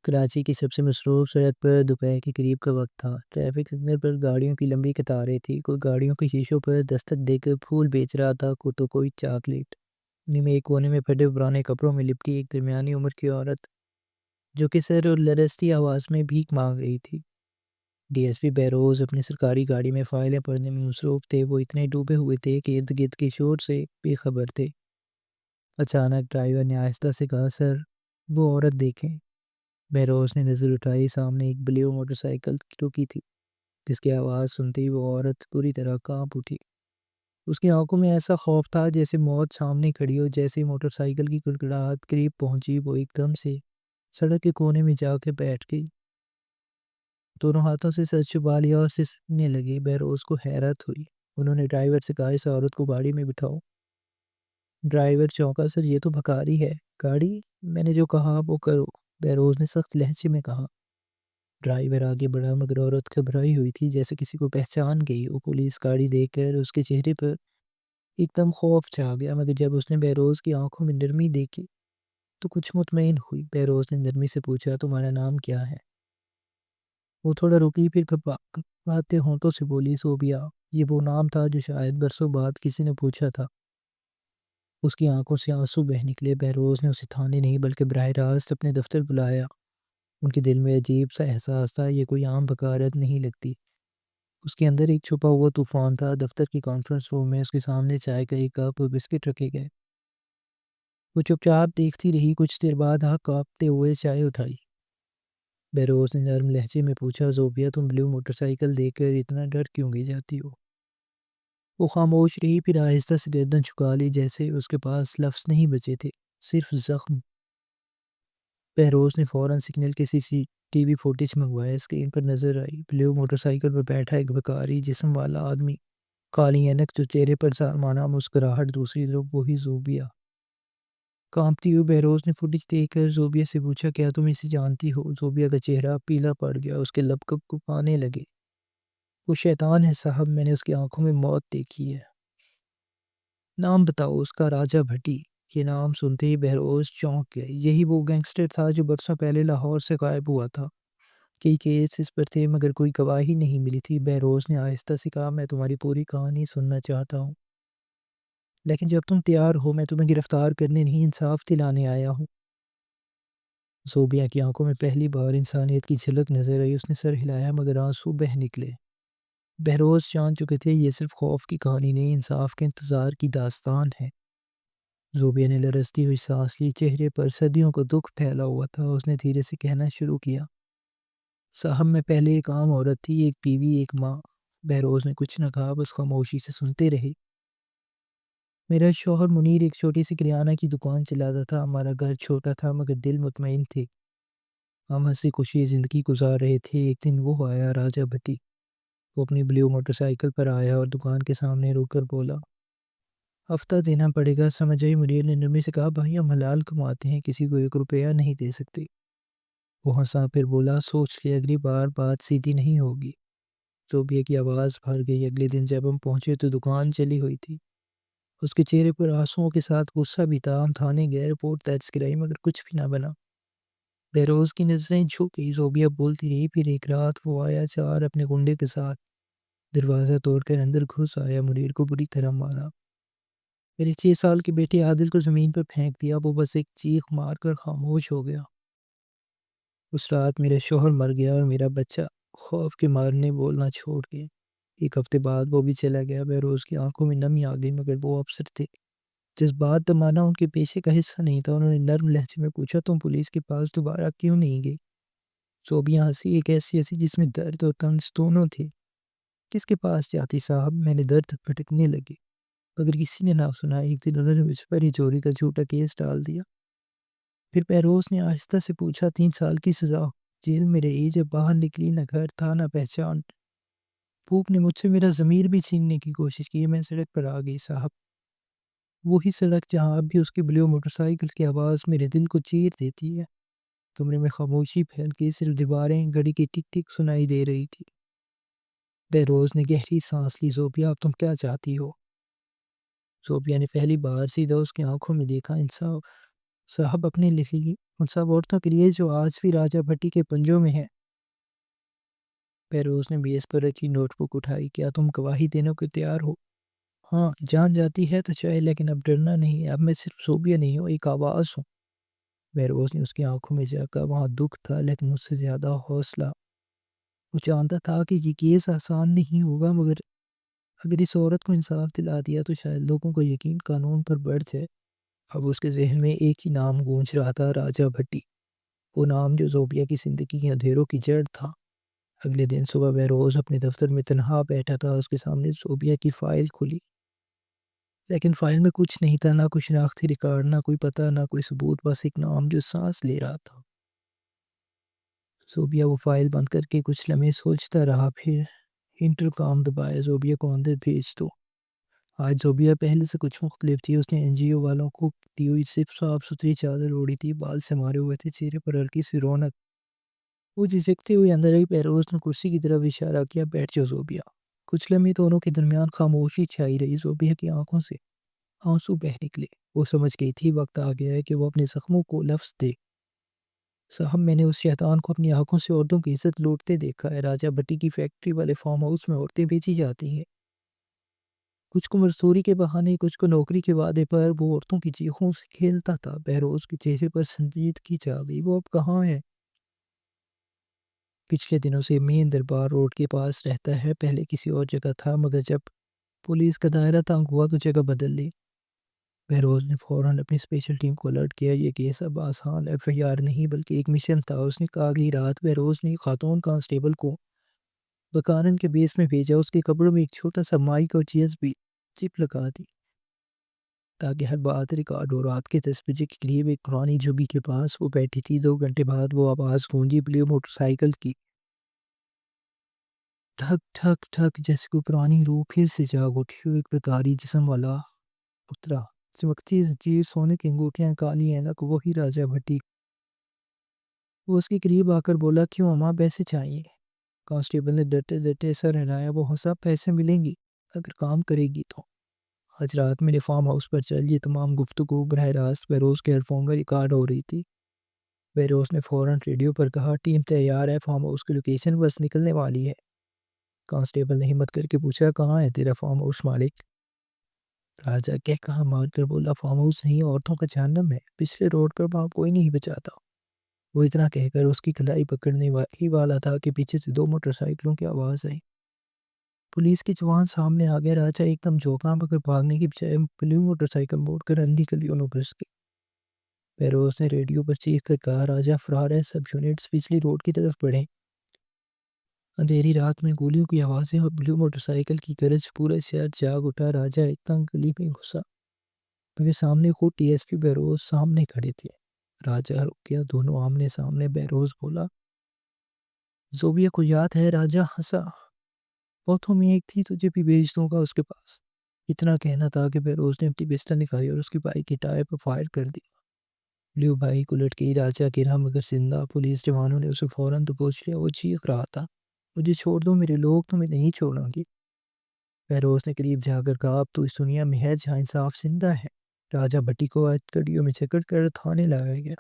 کراچی کی سب سے مصروف سڑک پر دوپہر کے قریب کا وقت تھا۔ ٹریفک سگنل پر گاڑیوں کی لمبی قطاریں تھیں۔ کوئی گاڑیوں کے شیشوں پر دستک دے کر پھول بیچ رہا تھا، تو کوئی چاکلیٹ۔ انہیں میں ایک کونے میں پھٹے پرانے کپڑوں میں لپٹی ایک درمیانی عمر کی عورت، جو کہ سر اور لرزتی آواز میں بھیک مانگ رہی تھی۔ ڈی ایس پی بہروز اپنی سرکاری گاڑی میں فائلیں پڑھنے میں مصروف تھے۔ وہ اتنے ڈوبے ہوئے تھے کہ ارد گرد کے شور سے بے خبر تھے۔ اچانک ڈرائیور نے آہستہ سے کہا، سر، وہ عورت دیکھیں۔ بہروز نے نظر اٹھائی۔ سامنے ایک بلیو موٹر سائیکل رکی تھی، جس کی آواز سنتے ہی وہ عورت پوری طرح کانپ اٹھی۔ اس کی آنکھوں میں ایسا خوف تھا جیسے موت سامنے کھڑی ہو۔ جیسے ہی موٹر سائیکل کی کڑکڑاہٹ قریب پہنچی، وہ ایک دم سے سڑک کے کونے میں جا کے بیٹھ گئی۔ دونوں ہاتھوں سے سر چھپا لیا اور سسکنے لگی۔ بہروز کو حیرت ہوئی۔ انہوں نے ڈرائیور سے کہا، اس عورت کو گاڑی میں بٹھاؤ۔ ڈرائیور چونکا، سر یہ تو بھکاری ہے۔ گاڑی؟ میں نے جو کہا وہ کرو، بہروز نے سخت لہجے میں کہا۔ ڈرائیور آگے بڑھا، مگر عورت گھبرائی ہوئی تھی، جیسے کسی کو پہچان گئی۔ وہ پولیس گاڑی دیکھ کر اس کے چہرے پر ایک دم خوف چھا گیا، مگر جب اس نے بہروز کی آنکھوں میں نرمی دیکھی تو کچھ مطمئن ہوئی۔ بہروز نے نرمی سے پوچھا، تمہارا نام کیا ہے؟ وہ تھوڑا رکی، پھر کھپاتے ہونٹوں سے بولی، صوبیہ۔ یہ وہ نام تھا جو شاید برسوں بعد کسی نے پوچھا تھا۔ اس کی آنکھوں سے آنسو بہہ نکلے۔ بہروز نے اسے تھانے نہیں بلکہ براہ راست اپنے دفتر بلایا۔ ان کے دل میں عجیب سا احساس تھا، یہ کوئی عام بکارت نہیں لگتی۔ اس کے اندر ایک چھپا ہوا طوفان تھا۔ دفتر کی کانفرنس روم میں اس کے سامنے چائے کا ایک کپ اور بسکٹ رکھے گئے۔ وہ چپ چاپ دیکھتی رہی۔ کچھ دیر بعد ہاتھ کانپتے ہوئے چائے اٹھائی۔ بہروز نے نرم لہجے میں پوچھا، زوبیہ، تم بلیو موٹر سائیکل دیکھ کر اتنا ڈر کیوں گئی جاتی ہو؟ وہ خاموش رہی، پھر آہستہ سے گردن جھکا لی، جیسے اس کے پاس لفظ نہیں بچے تھے، صرف زخم۔ بہروز نے فوراً سگنل کے CCTV فوٹیج منگوایا۔ اسکرین پر نظر آئی بلیو موٹر سائیکل پر بیٹھا ایک بھکاری جسم والا آدمی، کالی اینک، جو چہرے پر ظالمانہ مسکراہٹ۔ دوسری طرف وہی زوبیہ۔ کانپتی ہوئی بہروز نے فوٹیج دیکھ کر زوبیہ سے پوچھا، کیا تم اسے جانتی ہو؟ زوبیہ کا چہرہ پیلا پڑ گیا، اس کے لب کپکپانے لگے۔ وہ شیطان ہے صاحب، میں نے اس کی آنکھوں میں موت دیکھی ہے۔ نام بتاؤ اس کا۔ راجہ بھٹی۔ یہ نام سنتے ہی بہروز چونک گئے۔ یہی وہ گینگسٹر تھا جو برسوں پہلے لاہور سے غائب ہوا تھا۔ کئی کیس اس پر تھے، مگر کوئی گواہی نہیں ملی تھی۔ بہروز نے آہستہ سے کہا، میں تمہاری پوری کہانی سننا چاہتا ہوں، لیکن جب تم تیار ہو، میں تمہیں گرفتار کرنے نہیں، انصاف دلانے آیا ہوں۔ زوبیہ کی آنکھوں میں پہلی بار انسانیت کی جھلک نظر آئی۔ اس نے سر ہلایا، مگر آنسو بہہ نکلے۔ بہروز جان چکے تھے یہ صرف خوف کی کہانی نہیں، انصاف کے انتظار کی داستان ہے۔ زوبیہ نے لرزتی ہوئی سانس لی، چہرے پر صدیوں کا دکھ پھیلا ہوا تھا۔ اس نے دھیرے سے کہنا شروع کیا، صاحب، میں پہلے ایک عام عورت تھی، ایک بیوی، ایک ماں۔ بہروز نے کچھ نہ کہا، بس خاموشی سے سنتے رہے۔ میرا شوہر منیر ایک چھوٹی سی کریانہ کی دکان چلاتا تھا۔ ہمارا گھر چھوٹا تھا، مگر دل مطمئن تھے۔ ہم ہنسی خوشی زندگی گزار رہے تھے۔ ایک دن وہ آیا، راجہ بھٹی۔ وہ اپنی بلیو موٹر سائیکل پر آیا اور دکان کے سامنے رک کر بولا، ہفتہ دینا پڑے گا۔ سمجھ آئی؟ منیر نے نرمی سے کہا، بھائی، ہم حلال کماتے ہیں، کسی کو 1 روپیہ نہیں دے سکتے۔ وہ ہنسا، پھر بولا، سوچ لے، اگلی بار بات سیدھی نہیں ہوگی۔ زوبیہ کی آواز بھر گئی۔ اگلے دن جب ہم پہنچے تو دکان چلی ہوئی تھی۔ اس کے چہرے پر آنسوؤں کے ساتھ غصہ بھی تھا۔ ہم تھانے گئے، رپورٹ درج کرائی، مگر کچھ بھی نہ بنا۔ بہروز کی نظریں جھک گئی۔ زوبیہ بولتی رہی، پھر ایک رات وہ آیا، 4 اپنے گنڈے کے ساتھ، دروازہ توڑ کر اندر گھس آیا، منیر کو بری طرح مارا۔ میرے 6 سال کے بیٹے عادل کو زمین پر پھینک دیا۔ وہ بس ایک چیخ مار کر خاموش ہو گیا۔ اس رات میرا شوہر مر گیا اور میرا بچہ خوف کے مارنے بولنا چھوڑ گیا۔ 1 ہفتے بعد وہ بھی چلا گیا۔ بہروز کی آنکھوں میں نمی آ گئی، مگر وہ افسر تھے، جذبات دمانا ان کے پیشے کا حصہ نہیں تھا۔ انہوں نے نرم لہجے میں پوچھا، تم پولیس کے پاس دوبارہ کیوں نہیں گئی؟ زوبیہ ہنسی، ایک ایسی ہنسی جس میں درد اور طنز دونوں تھے۔ کس کے پاس جاتی صاحب؟ میں نے درد پھٹکنے لگے، مگر کسی نے نہ سنا۔ ایک دن انہوں نے مجھ پر ہی چوری کا جھوٹا کیس ڈال دیا۔ پھر بہروز نے آہستہ سے پوچھا، 3 سال کی سزا جیل میں رہی، جب باہر نکلی نہ گھر تھا نہ پہچان۔ بھوک نے مجھ سے میرا ضمیر بھی چھیننے کی کوشش کی۔ میں سڑک پر آ گئی صاحب، وہی سڑک جہاں اب بھی اس کی بلیو موٹر سائیکل کی آواز میرے دل کو چیر دیتی ہے۔ کمرے میں خاموشی پھیل گئی، صرف دیواریں گھڑی کی ٹک ٹک سنائی دے رہی تھی۔ بہروز نے گہری سانس لی، زوبیہ، اب تم کیا چاہتی ہو؟ زوبیہ نے پہلی بار سیدھا اس کی آنکھوں میں دیکھا، انصاف صاحب، اپنے ان سب عورتوں کے لیے جو آج بھی راجہ بھٹی کے پنجوں میں ہیں۔ بہروز نے میز پر رکھی نوٹ بک اٹھائی۔ کیا تم گواہی دینے کو تیار ہو؟ ہاں، جان جاتی ہے تو چاہے، لیکن اب ڈرنا نہیں ہے، اب میں صرف صوبیہ نہیں ہوں، ایک آواز ہوں۔ بہروز نے اس کی آنکھوں میں جھانکا، وہاں دکھ تھا لیکن اس سے زیادہ حوصلہ۔ وہ جانتا تھا کہ یہ کیس آسان نہیں ہوگا، مگر اگر اس عورت کو انصاف دلا دیا تو شاید لوگوں کا یقین قانون پر بڑھ جائے۔ اب اس کے ذہن میں ایک ہی نام گونج رہا تھا، راجہ بھٹی، وہ نام جو زوبیہ کی زندگی کے اندھیروں کی جڑ تھا۔ اگلے دن صبح بہروز اپنے دفتر میں تنہا بیٹھا تھا، اس کے سامنے زوبیہ کی فائل کھلی، لیکن فائل میں کچھ نہیں تھا، نہ کوئی شناختی ریکارڈ، نہ کوئی پتہ، نہ کوئی ثبوت، بس ایک نام جو سانس لے رہا تھا۔ زوبیہ وہ فائل بند کر کے کچھ لمحے سوچتا رہا، پھر انٹرکام دبایا، زوبیہ کو اندر بھیج دو۔ آج زوبیہ پہلے سے کچھ مختلف تھی، اس نے این جی او والوں کو دی ہوئی صرف صاف ستھری چادر اوڑھی تھی، بال سنوارے ہوئے تھے، چہرے پر ہلکی سی رونق۔ وہ جھجکتے ہوئے اندر آئی، بہروز نے کرسی کی طرف اشارہ کیا، بیٹھ جاؤ زوبیہ۔ کچھ لمحے دونوں کے درمیان خاموشی چھائی رہی، زوبیہ کی آنکھوں سے آنسو بہہ نکلے۔ وہ سمجھ گئی تھی وقت آ گیا ہے کہ وہ اپنے زخموں کو لفظ دے۔ صاحب، میں نے اس شیطان کو اپنی آنکھوں سے عورتوں کی عزت لوٹتے دیکھا ہے۔ راجہ بھٹی کی فیکٹری والے فارم ہاؤس میں عورتیں بیچی جاتی ہیں، کچھ کو مزدوری کے بہانے، کچھ کو نوکری کے وعدے پر۔ وہ عورتوں کی چیخوں سے کھیلتا تھا۔ بہروز کے چہرے پر سنجیدگی چھا گئی۔ وہ اب کہاں ہے؟ پچھلے دنوں سے مین دربار روڈ کے پاس رہتا ہے، پہلے کسی اور جگہ تھا، مگر جب پولیس کا دائرہ تنگ ہوا تو جگہ بدل لی۔ بہروز نے فوراً اپنی اسپیشل ٹیم کو الرٹ کیا، یہ کیس اب آسان ایف آئی آر نہیں بلکہ ایک مشن تھا۔ اس نے کہا، اگلی رات بہروز نے ایک خاتون کانسٹیبل کو بکارن کے بیس میں بھیجا، اس کے کپڑوں میں ایک چھوٹا سا مائک اور جی ایس بی چپ لگا دی تاکہ ہر بات ریکارڈ ہو۔ رات کے 10 بجے کے قریب ایک پرانی جھگی کے پاس وہ بیٹھی تھی۔ 2 گھنٹے بعد وہ آواز گونجی، بلیو موٹر سائیکل کی، ٹھک ٹھک ٹھک، جیسے کوئی پرانی روح پھر سے جاگ اٹھی ہو۔ ایک بھکاری جسم والا اترا، چمکتی زنجیر، سونے کی انگوٹھیاں، کالی اینک، وہی راجہ بھٹی۔ وہ اس کے قریب آ کر بولا، کیوں اماں، پیسے چاہیے؟ کانسٹیبل نے ڈرتے ڈرتے سر ہلایا۔ وہ ہنسا، پیسے ملیں گی اگر کام کرے گی تو۔ آج رات میرے فارم ہاؤس پر چل۔ یہ تمام گفتگو براہ راست بہروز کے ہیڈ فون میں ریکارڈ ہو رہی تھی۔ بہروز نے فوراً ریڈیو پر کہا، ٹیم تیار ہے، فارم ہاؤس کی لوکیشن بس نکلنے والی ہے۔ کانسٹیبل نے ہمت کر کے پوچھا، کہاں ہے تیرا فارم ہاؤس مالک؟ راجہ کہہ کہاں مار کر بولا، فارم ہاؤس نہیں، عورتوں کا جہنم ہے، پچھلے روڈ پر، وہاں کوئی نہیں بچاتا۔ وہ اتنا کہہ کر اس کی کلائی پکڑنے ہی والا تھا کہ پیچھے سے 2 موٹر سائیکلوں کی آواز آئی۔ پولیس کے جوان سامنے آ گئے۔ راجہ ایک دم چونکا، مگر بھاگنے کی بجائے بلیو موٹر سائیکل موڑ کر اندھی گلیوں میں گھس گئی۔ بہروز نے ریڈیو پر چیخ کر کہا، راجہ فرار ہے، سب یونٹس پچھلی روڈ کی طرف بڑھیں۔ اندھیری رات میں گولیوں کی آوازیں اور بلیو موٹر سائیکل کی گرج، پورا شہر جاگ اٹھا۔ راجہ ایک تنگ گلی میں گھسا، مگر سامنے خود ٹی ایس پی بہروز سامنے کھڑے تھے۔ راجہ رک گیا، دونوں آمنے سامنے۔ بہروز بولا، زوبیہ کو یاد ہے؟ راجہ ہنسا، بہتوں میں ایک تھی، تجھے بھی بھیج دوں گا اس کے پاس۔ اتنا کہنا تھا کہ بہروز نے اپنی پسٹل نکالی اور اس کی بائک کے ٹائر پر فائر کر دی۔ بلیو بائک الٹ گئی، راجہ گرا مگر زندہ۔ پولیس جوانوں نے اسے فوراً دبوچ لیا۔ وہ چیخ رہا تھا، مجھے چھوڑ دو، میرے لوگ تمہیں نہیں چھوڑیں گے۔ بہروز نے قریب جا کر کہا، اب تو اس دنیا میں ہے جہاں انصاف زندہ ہے۔ راجہ بھٹی کو آج کڑیوں میں جکڑ کر تھانے لایا گیا۔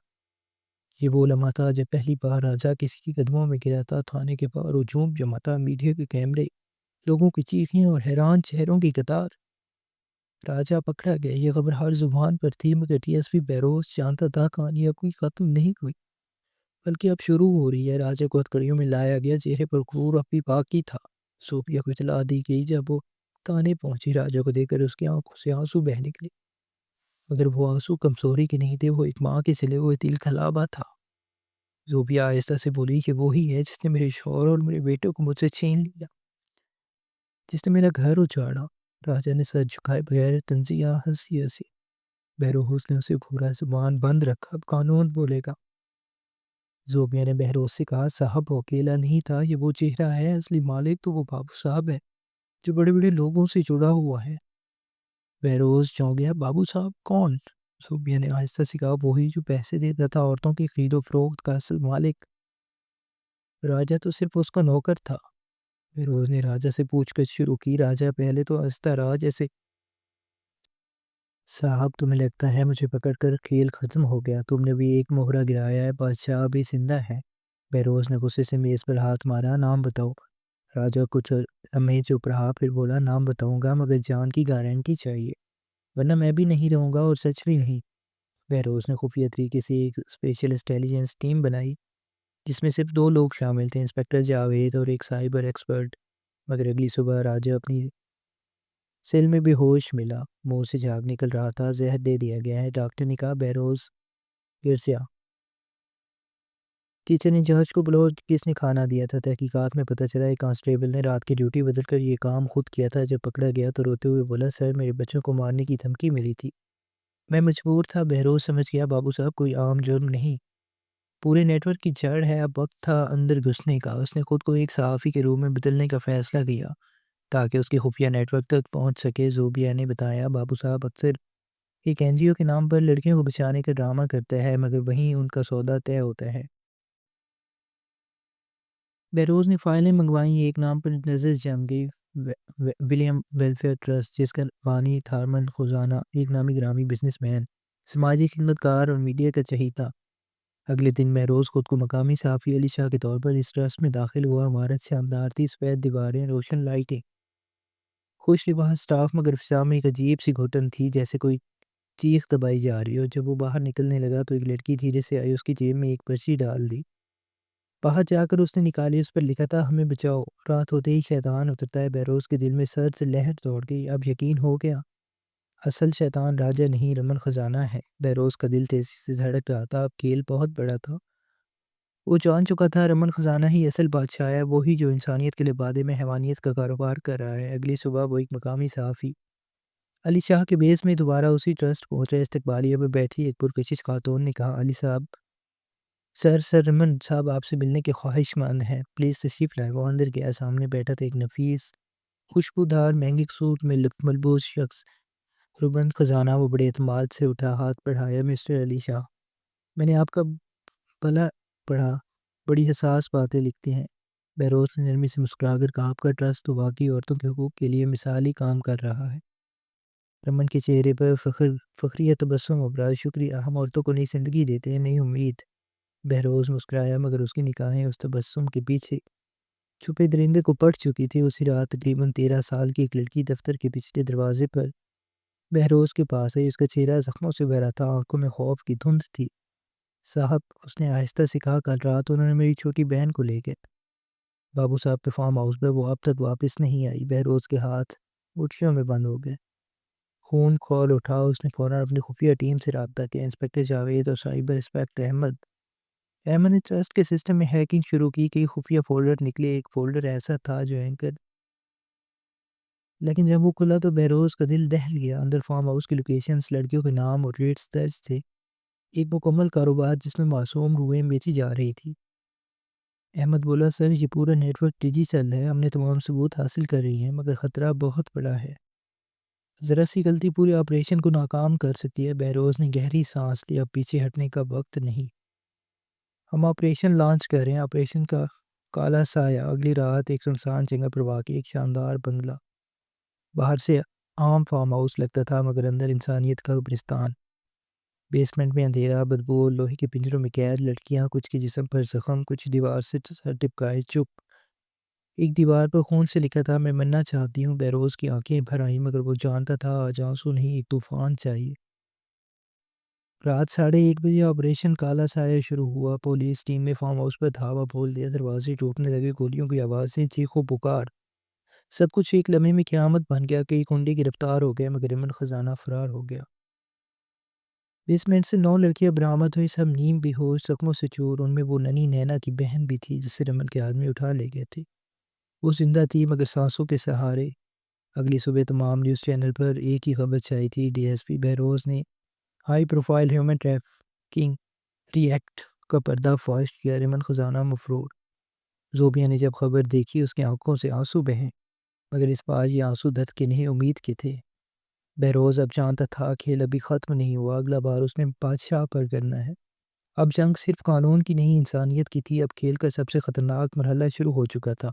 یہ وہ لمحہ تھا جب پہلی بار راجہ کسی کے قدموں میں گرا تھا۔ تھانے کے باہر ہجوم جمع تھا، میڈیا کے کیمرے، لوگوں کی چیخیں اور حیران چہروں کی قطار۔ راجہ پکڑا گیا، یہ خبر ہر زبان پر تھی، مگر ٹی ایس پی بہروز جانتا تھا کہانی اب کوئی ختم نہیں ہوئی بلکہ اب شروع ہو رہی ہے۔ راجہ کو ہتھکڑیوں میں لایا گیا، چہرے پر غرور اب بھی باقی تھا۔ زوبیہ کو اطلاع دی گئی۔ جب وہ تانے پہنچی، راجہ کو دیکھ کر اس کی آنکھوں سے آنسو بہہ نکلے، مگر وہ آنسو کمزوری کے نہیں تھے، وہ ایک ماں کے سلے ہوئے دل کا لابہ تھا۔ زوبیہ آہستہ سے بولی کہ وہی ہے جس نے میرے شوہر اور میرے بیٹے کو مجھ سے چھین لیا، جس نے میرا گھر اجاڑا۔ راجہ نے سر جھکائے بغیر تنزیہ ہنسی ہنسی۔ بہروز نے اسے گھورا، زبان بند رکھا، اب قانون بولے گا۔ زوبیہ نے بہروز سے کہا، صاحب وہ اکیلا نہیں تھا، یہ وہ چہرہ ہے، اصلی مالک تو وہ بابو صاحب ہے جو بڑے بڑے لوگوں سے جڑا ہوا ہے۔ بہروز چونک گیا، بابو صاحب کون؟ زوبیہ نے آہستہ سے کہا، وہی جو پیسے دیتا تھا، عورتوں کی خرید و فروخت کا اصل مالک۔ راجہ تو صرف اس کا نوکر تھا۔ بہروز نے راجہ سے پوچھ گچھ شروع کی۔ راجہ پہلے تو ہنستا رہا، جیسے صاحب تمہیں لگتا ہے مجھے پکڑ کر کھیل ختم ہو گیا؟ تم نے بھی ایک مہرہ گرایا ہے، بادشاہ ابھی زندہ ہے۔ بہروز نے غصے سے میز پر ہاتھ مارا۔ نام بتاؤ۔ راجا کچھ لمحے چپ رہا، پھر بولا نام بتاؤں گا مگر جان کی گارنٹی چاہیے، ورنہ میں بھی نہیں رہوں گا اور سچ بھی نہیں۔ بہروز نے خفیہ طریقے سے ایک اسپیشل انٹیلیجنس ٹیم بنائی جس میں صرف 2 لوگ شامل تھے، انسپکٹر جاوید اور ایک سائبر ایکسپرٹ۔ مگر اگلی صبح راجا اپنی سیل میں بے ہوش ملا، منہ سے جھاگ نکل رہا تھا۔ زہر دے دیا گیا ہے، ڈاکٹر نے کہا۔ بہروز گرسیا ٹیچر نے جہاز کو بلو، کس نے کھانا دیا تھا؟ تحقیقات میں پتہ چلا ایک کانسٹیبل نے رات کی ڈیوٹی بدل کر یہ کام خود کیا تھا۔ جب پکڑا گیا تو روتے ہوئے بولا سر میرے بچوں کو مارنے کی دھمکی ملی تھی، میں مجبور تھا۔ بہروز سمجھ گیا بابو صاحب کوئی عام جرم نہیں، پورے نیٹ ورک کی جڑ ہے۔ اب وقت تھا اندر گھسنے کا۔ اس نے خود کو ایک صحافی کے روم میں بدلنے کا فیصلہ کیا تاکہ اس کی خفیہ نیٹ ورک تک پہنچ سکے۔ زوبیا نے بتایا بابو صاحب اکثر ایک این جی او کے نام پر لڑکیوں کو بچانے کا ڈرامہ کرتا ہے، مگر وہیں ان کا سودا طے ہوتا ہے۔ بہروز نے فائلیں منگوائیں، ایک نام پر نظر جم گئی، ولیم ویلفیئر ٹرسٹ، جس کا بانی تھارمن خزانہ ایک نامی گرامی بزنس مین، سماجی خدمتکار اور میڈیا کا چہیتا۔ اگلے دن بہروز خود کو مقامی صحافی علی شاہ کے طور پر اس ٹرسٹ میں داخل ہوا۔ عمارت شاندار تھی، سفید دیواریں، روشن لائٹیں، خوش لباس سٹاف، مگر فضا میں ایک عجیب سی گھٹن تھی، جیسے کوئی چیخ دبائی جا رہی ہو۔ جب وہ باہر نکلنے لگا تو ایک لڑکی دھیرے سے آئی، اس کی جیب میں ایک پرچی ڈال دی۔ باہر جا کر اس نے نکالی، اس پر لکھا تھا ہمیں بچاؤ، رات ہوتے ہی شیطان اترتا ہے۔ بہروز کے دل میں سرد سے لہر دوڑ گئی، اب یقین ہو گیا، اصل شیطان راجہ نہیں رمن خزانہ ہے۔ بہروز کا دل تیزی سے دھڑک رہا تھا، اب کھیل بہت بڑا تھا۔ وہ جان چکا تھا رمن خزانہ ہی اصل بادشاہ ہے، وہی جو انسانیت کے لبادے میں حیوانیت کا کاروبار کر رہا ہے۔ اگلی صبح وہ ایک مقامی صحافی علی شاہ کے بیس میں دوبارہ اسی ٹرسٹ پہنچا۔ استقبالیہ میں بیٹھی ایک پرکشش خاتون نے کہا علی صاحب، سر رمن صاحب آپ سے ملنے کے خواہش مند ہیں، پلیز تشریف لائیں۔ وہ اندر گیا، سامنے بیٹھا تھا ایک نفیس خوشبودار مہنگے سوٹ میں ملبوس شخص، رمن خزانہ۔ وہ بڑے اعتماد سے اٹھا، ہاتھ بڑھایا، مسٹر علی شاہ، میں نے آپ کا بلا پڑھا، بڑی حساس باتیں لکھتے ہیں۔ بہروز نے نرمی سے مسکرا کر کہا آپ کا ٹرسٹ تو واقعی عورتوں کے حقوق کے لیے مثالی کام کر رہا ہے۔ رمن کے چہرے پر فخریہ تبسم ابھرا، شکریہ، ہم عورتوں کو نئی زندگی دیتے ہیں، نئی امید۔ بہروز مسکرایا، مگر اس کی نگاہیں اس تبسم کے پیچھے چھپے درندے کو پڑھ چکی تھی۔ اسی رات تقریباً 13 سال کی ایک لڑکی دفتر کے پچھلے دروازے پر بہروز کے پاس آئی، اس کا چہرہ زخموں سے بھرا تھا، آنکھوں میں خوف کی دھند تھی۔ صاحب، اس نے آہستہ سے کہا، کل رات انہوں نے میری چھوٹی بہن کو لے گئے بابو صاحب کے فارم ہاؤس پر، وہ اب تک واپس نہیں آئی۔ بہروز کے ہاتھ مٹھیوں میں بند ہو گئے، خون کھول اٹھا۔ اس نے فوراً اپنی خفیہ ٹیم سے رابطہ کیا، انسپکٹر جاوید اور سائبر انسپکٹر احمد نے ٹرسٹ کے سسٹم میں ہیکنگ شروع کی، کئی خفیہ فولڈر نکلے۔ ایک فولڈر ایسا تھا جو اینکر، لیکن جب وہ کھلا تو بہروز کا دل دہل گیا۔ اندر فارم ہاؤس کی لوکیشنز، لڑکیوں کے نام اور ریٹس درج تھے، ایک مکمل کاروبار جس میں معصوم روحیں بیچی جا رہی تھی۔ احمد بولا سر یہ پورا نیٹ ورک ڈیجیٹل ہے، ہم نے تمام ثبوت حاصل کر رہی ہیں، مگر خطرہ بہت بڑا ہے، ذرا سی غلطی پورے آپریشن کو ناکام کر سکتی ہے۔ بہروز نے گہری سانس لی، اب پیچھے ہٹنے کا وقت نہیں، ہم آپریشن لانچ کر رہے ہیں، آپریشن کا کالا سایہ۔ اگلی رات ایک سنسان جگہ پر واقع ایک شاندار بنگلہ، باہر سے عام فارم ہاؤس لگتا تھا مگر اندر انسانیت کا قبرستان۔ بیسمنٹ میں اندھیرا، بدبو، لوہے کے پنجروں میں قید، لڑکیاں، کچھ کے جسم پر زخم، کچھ دیوار سے سر ٹپکائے چپ۔ ایک دیوار پر خون سے لکھا تھا میں مرنا چاہتی ہوں۔ بہروز کی آنکھیں بھر آئیں، مگر وہ جانتا تھا آج آنسو نہیں، ایک طوفان چاہیے۔ رات 1:30 بجے آپریشن کالا سایہ شروع ہوا۔ پولیس ٹیم نے فارم ہاؤس پر دھاوا بول دیا، دروازے ٹوٹنے لگے، گولیوں کی آوازیں، چیخ و پکار، سب کچھ ایک لمحے میں قیامت بن گیا۔ کئی کنڈے گرفتار ہو گئے مگر رمن خزانہ فرار ہو گیا۔ بیسمنٹ سے 9 لڑکیاں برآمد ہوئی، سب نیم بے ہوش، زخموں سے چور، ان میں وہ ننھی نینا کی بہن بھی تھی جسے رمن کے آدمی اٹھا لے گئے تھے۔ وہ زندہ تھی مگر سانسوں کے سہارے۔ اگلی صبح تمام نیوز چینل پر ایک ہی خبر چھائی تھی، ڈی ایس پی بہروز نے ہائی پروفائل ہیومن ٹریفکنگ ری ایکٹ کا پردہ فاش کیا، رمن خزانہ مفرور۔ زوبیا نے جب خبر دیکھی اس کی آنکھوں سے آنسو بہے، مگر اس بار یہ آنسو درد کے نہیں، امید کے تھے۔ بہروز اب جانتا تھا کھیل ابھی ختم نہیں ہوا، اگلا بار اس نے بادشاہ پر کرنا ہے۔ اب جنگ صرف قانون کی نہیں، انسانیت کی تھی۔ اب کھیل کا سب سے خطرناک مرحلہ شروع ہو چکا تھا۔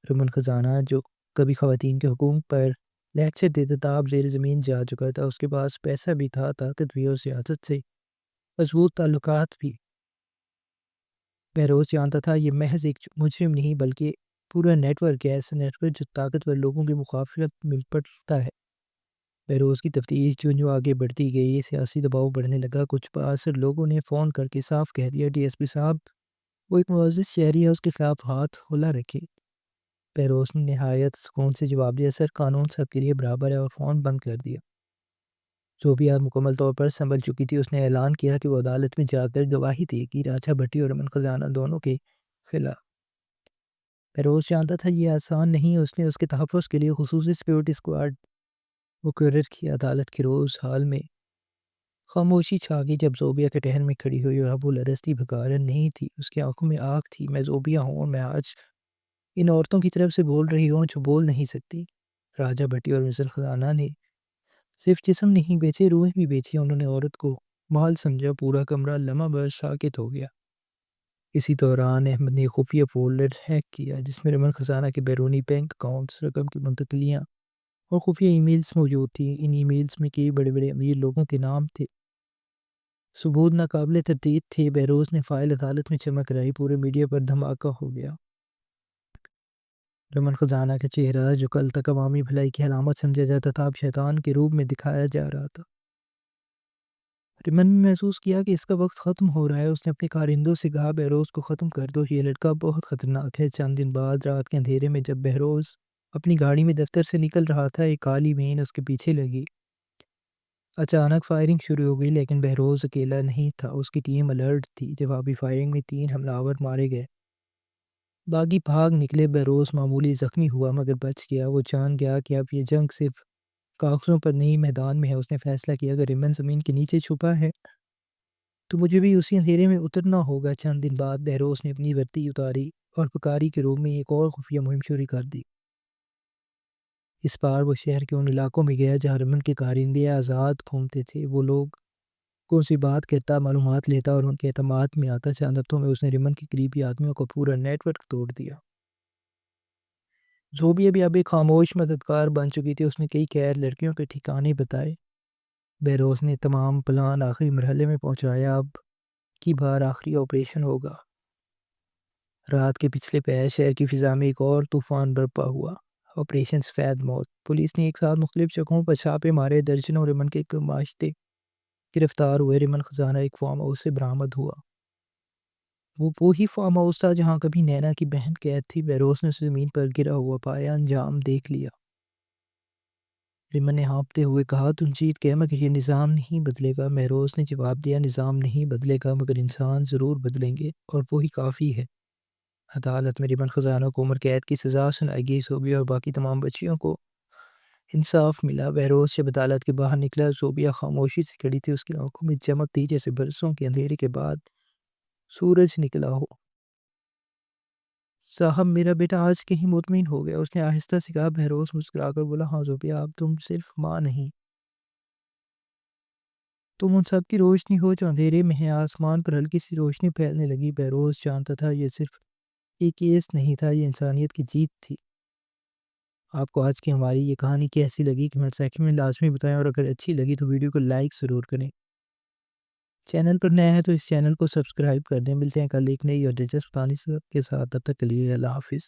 رمن خزانہ جو کبھی خواتین کے حقوق پر لیکچر دیتا تھا، اب زیر زمین جا چکا تھا، اس کے پاس پیسہ بھی تھا، طاقت بھی اور سیاست سے مضبوط تعلقات بھی۔ بہروز جانتا تھا یہ محض ایک مجرم نہیں بلکہ پورا نیٹ ورک ہے، ایسا نیٹ ورک جو طاقتور لوگوں کی مخالفت میں پڑتا ہے۔ بہروز کی تفتیش جو آگے بڑھتی گئی، سیاسی دباؤ بڑھنے لگا، کچھ بااثر لوگوں نے فون کر کے صاف کہہ دیا ڈی ایس پی صاحب وہ ایک معزز شہری ہے، اس کے خلاف ہاتھ کھلا رکھے۔ بہروز نے نہایت سکون سے جواب دیا سر قانون سب کے لیے برابر ہے، اور فون بند کر دیا۔ زوبیہ مکمل طور پر سنبھل چکی تھی، اس نے اعلان کیا کہ وہ عدالت میں جا کر گواہی دے گی راجہ بھٹی اور امن خزانہ دونوں کے خلاف۔ بہروز جانتا تھا یہ آسان نہیں، اس نے اس کے تحفظ کے لیے خصوصی سیکیورٹی اسکواڈ مقرر کی۔ عدالت کے روز حال میں خاموشی چھا گئی جب زوبیہ کے ٹہر میں کھڑی ہوئی، اور اب وہ لرزتی بھکارن نہیں تھی، اس کی آنکھوں میں آگ تھی۔ میں زوبیہ ہوں، اور میں آج ان عورتوں کی طرف سے بول رہی ہوں جو بول نہیں سکتی۔ راجہ بھٹی اور امن خزانہ نے صرف جسم نہیں بیچے، روحیں بھی بیچی، انہوں نے عورت کو مال سمجھا۔ پورا کمرہ لمحہ بھر ساکت ہو گیا۔ اسی دوران احمد نے خفیہ فولڈر ہیک کیا جس میں رمن خزانہ کے بیرونی بینک اکاؤنٹس، رقم کی منتقلیاں اور خفیہ ای میلز موجود تھیں۔ ان ای میلز میں کئی بڑے بڑے امیر لوگوں کے نام تھے، ثبوت ناقابل تردید تھے۔ بہروز نے فائل عدالت میں چمک کرائی، پورے میڈیا پر دھماکہ ہو گیا۔ رمن خزانہ کا چہرہ جو کل تک عوامی بھلائی کی علامت سمجھا جاتا تھا، اب شیطان کے روپ میں دکھایا جا رہا تھا۔ رمن نے محسوس کیا کہ اس کا وقت ختم ہو رہا ہے، اس نے اپنے کارندوں سے کہا بہروز کو ختم کر دو، یہ لڑکا بہت خطرناک ہے۔ چند دن بعد رات کے اندھیرے میں جب بہروز اپنی گاڑی میں دفتر سے نکل رہا تھا، ایک کالی وین اس کے پیچھے لگی۔ اچانک فائرنگ شروع ہو گئی، لیکن بہروز اکیلا نہیں تھا، اس کی ٹیم الرٹ تھی۔ جوابی فائرنگ میں 3 حملہ آور مارے گئے، باغی بھاگ نکلے۔ بہروز معمولی زخمی ہوا مگر بچ گیا۔ وہ جان گیا کہ اب یہ جنگ صرف کاغذوں پر نہیں میدان میں ہے۔ اس نے فیصلہ کیا اگر رمن زمین کے نیچے چھپا ہے تو مجھے بھی اسی اندھیرے میں اترنا ہوگا۔ چند دن بعد بہروز نے اپنی وردی اتاری اور پکاری کے روپ میں ایک اور خفیہ مہم شروع کر دی۔ اس بار وہ شہر کے ان علاقوں میں گیا جہاں رمن کے کارندے آزاد گھومتے تھے۔ وہ لوگ کون سی بات کرتا، معلومات لیتا اور ان کے اعتماد میں آتا۔ چند ہفتوں میں اس نے رمن کے قریبی آدمیوں کا پورا نیٹ ورک توڑ دیا۔ زوبیہ بھی اب ایک خاموش مددگار بن چکی تھی، اس نے کئی قید لڑکیوں کے ٹھکانے بتائے۔ بہروز نے تمام پلان آخری مرحلے میں پہنچایا، اب کی بار آخری آپریشن ہوگا۔ رات کے پچھلے پہر شہر کی فضا میں ایک اور طوفان برپا ہوا، آپریشن سفید موت۔ پولیس نے ایک ساتھ مختلف جگہوں پر چھاپے مارے، درجنوں رمن کے گماشتے گرفتار ہوئے۔ رمن خزانہ ایک فارم ہاؤس سے برآمد ہوا، وہ وہی فارم ہاؤس تھا جہاں کبھی نینا کی بہن قید تھی۔ بہروز نے اسے زمین پر گرا ہوا پایا، انجام دیکھ لیا۔ رمن نے ہانپتے ہوئے کہا تم جیت گئے مگر یہ نظام نہیں بدلے گا۔ بہروز نے جواب دیا نظام نہیں بدلے گا مگر انسان ضرور بدلیں گے، اور وہی کافی ہے۔ عدالت میں رمن خزانہ کو عمر قید کی سزا سنائی گئی۔ زوبیہ اور باقی تمام بچیوں کو انصاف ملا۔ بہروز جب عدالت کے باہر نکلا، زوبیہ خاموشی سے کھڑی تھی، اس کی آنکھوں میں چمک تھی جیسے برسوں کے اندھیرے کے بعد سورج نکلا ہو۔ صاحب میرا بیٹا آج کہیں مطمئن ہو گیا، اس نے آہستہ سے کہا۔ بہروز مسکرا کر بولا ہاں زوبیہ، اب تم صرف ماں نہیں، تم ان سب کی روشنی ہو جو اندھیرے میں ہیں۔ آسمان پر ہلکی سی روشنی پھیلنے لگی۔ بہروز جانتا تھا یہ صرف ایک کیس نہیں تھا، یہ انسانیت کی جیت تھی۔ آپ کو آج کی ہماری یہ کہانی کیسی لگی کمنٹ سیکشن میں لازمی بتائیں، اور اگر اچھی لگی تو ویڈیو کو لائک ضرور کریں۔ چینل پر نیا ہے تو اس چینل کو سبسکرائب کر دیں۔ ملتے ہیں کل ایک نئی اور دلچسپ کہانی کے ساتھ، تب تک کے لیے اللہ حافظ۔